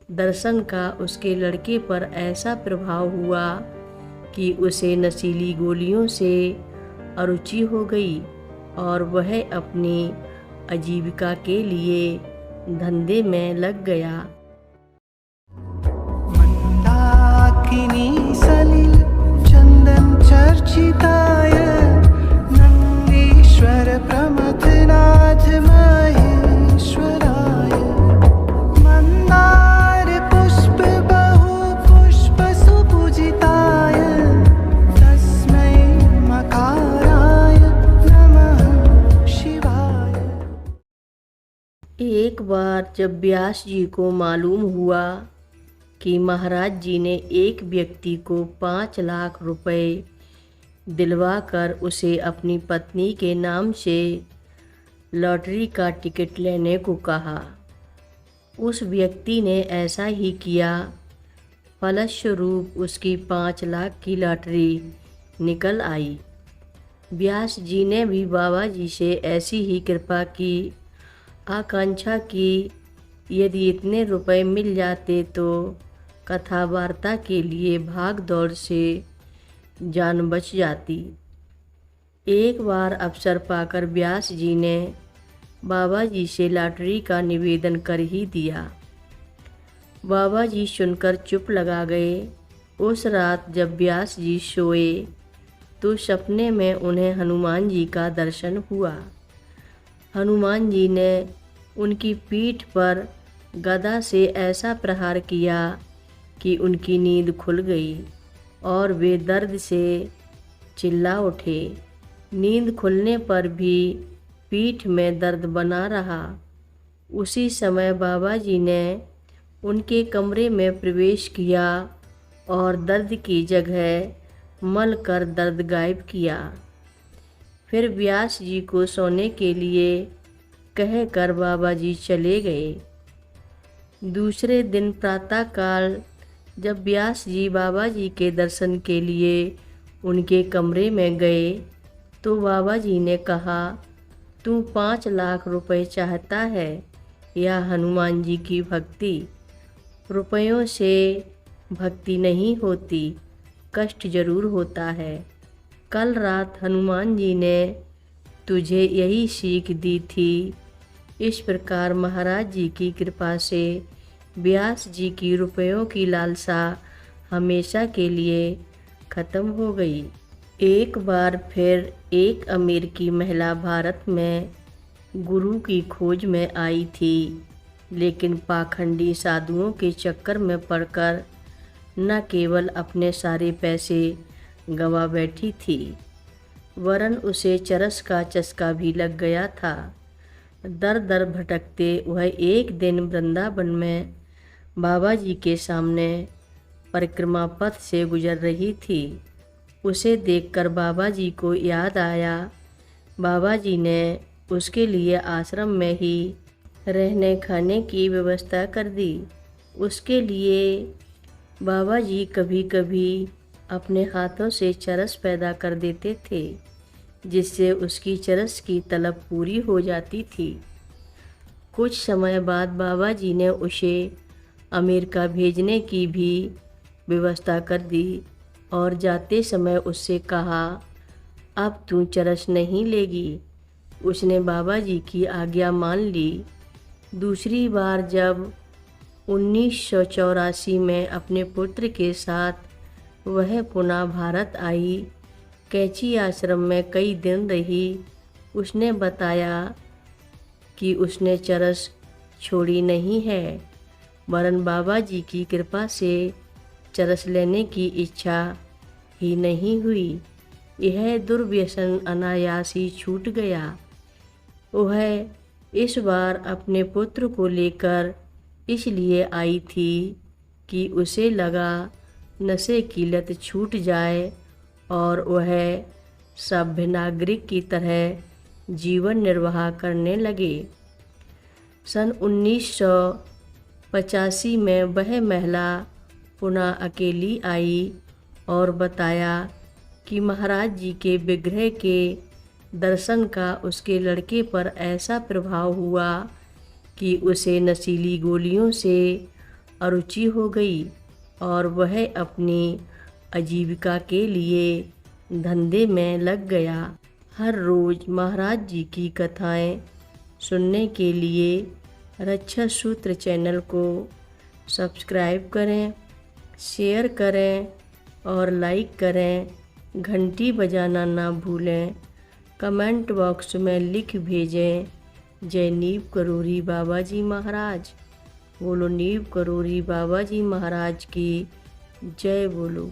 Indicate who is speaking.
Speaker 1: दर्शन का उसके लड़के पर ऐसा प्रभाव हुआ कि उसे नशीली गोलियों से अरुचि हो गई और वह अपनी आजीविका के लिए धंधे में लग गया।
Speaker 2: मंदाकिनी सलिल चंदन चर्चिताय नंदीश्वर प्रमथनाथ महेश्वराय मंदार पुष्प बहु पुष्प सुपूजिताय तस्मै मकाराय नमः शिवाय।
Speaker 1: एक बार जब व्यास जी को मालूम हुआ कि महाराज जी ने एक व्यक्ति को 5 लाख रुपए दिलवाकर उसे अपनी पत्नी के नाम से लॉटरी का टिकट लेने को कहा, उस व्यक्ति ने ऐसा ही किया। फलस्वरूप उसकी 5 लाख की लॉटरी निकल आई। व्यास जी ने भी बाबा जी से ऐसी ही कृपा की, आकांक्षा की यदि इतने रुपए मिल जाते तो कथा वार्ता के लिए भाग दौड़ से जान बच जाती। एक बार अवसर पाकर व्यास जी ने बाबा जी से लॉटरी का निवेदन कर ही दिया। बाबा जी सुनकर चुप लगा गए। उस रात जब व्यास जी सोए तो सपने में उन्हें हनुमान जी का दर्शन हुआ। हनुमान जी ने उनकी पीठ पर गदा से ऐसा प्रहार किया कि उनकी नींद खुल गई और वे दर्द से चिल्ला उठे। नींद खुलने पर भी पीठ में दर्द बना रहा। उसी समय बाबा जी ने उनके कमरे में प्रवेश किया और दर्द की जगह मल कर दर्द गायब किया। फिर व्यास जी को सोने के लिए कहकर बाबा जी चले गए। दूसरे दिन प्रातःकाल जब व्यास जी बाबा जी के दर्शन के लिए उनके कमरे में गए तो बाबा जी ने कहा, तू 5 लाख रुपए चाहता है या हनुमान जी की भक्ति? रुपयों से भक्ति नहीं होती, कष्ट जरूर होता है। कल रात हनुमान जी ने तुझे यही सीख दी थी। इस प्रकार महाराज जी की कृपा से व्यास जी की रुपयों की लालसा हमेशा के लिए खत्म हो गई। एक बार फिर एक अमेरिकी महिला भारत में गुरु की खोज में आई थी, लेकिन पाखंडी साधुओं के चक्कर में पड़कर न केवल अपने सारे पैसे गंवा बैठी थी, वरन उसे चरस का चस्का भी लग गया था। दर दर भटकते वह एक दिन वृंदावन में बाबा जी के सामने परिक्रमा पथ से गुजर रही थी। उसे देखकर बाबा जी को याद आया। बाबा जी ने उसके लिए आश्रम में ही रहने खाने की व्यवस्था कर दी। उसके लिए बाबा जी कभी कभी अपने हाथों से चरस पैदा कर देते थे, जिससे उसकी चरस की तलब पूरी हो जाती थी। कुछ समय बाद बाबा जी ने उसे अमेरिका भेजने की भी व्यवस्था कर दी और जाते समय उससे कहा, अब तू चरस नहीं लेगी। उसने बाबा जी की आज्ञा मान ली। दूसरी बार जब 1984 में अपने पुत्र के साथ वह पुनः भारत आई, कैची आश्रम में कई दिन रही, उसने बताया कि उसने चरस छोड़ी नहीं है, वरन बाबा जी की कृपा से चरस लेने की इच्छा ही नहीं हुई। यह दुर्व्यसन अनायास ही छूट गया। वह इस बार अपने पुत्र को लेकर इसलिए आई थी कि उसे लगा नशे की लत छूट जाए और वह सभ्य नागरिक की तरह जीवन निर्वाह करने लगे। सन 1985 में वह महिला पुनः अकेली आई और बताया कि महाराज जी के विग्रह के दर्शन का उसके लड़के पर ऐसा प्रभाव हुआ कि उसे नशीली गोलियों से अरुचि हो गई और वह अपनी आजीविका के लिए धंधे में लग गया। हर रोज़ महाराज जी की कथाएं सुनने के लिए रक्षा सूत्र चैनल को सब्सक्राइब करें, शेयर करें और लाइक करें। घंटी बजाना ना भूलें। कमेंट बॉक्स में लिख भेजें, जय नीव करोरी बाबा जी महाराज। बोलो नीव करोरी बाबा जी महाराज की जय बोलो।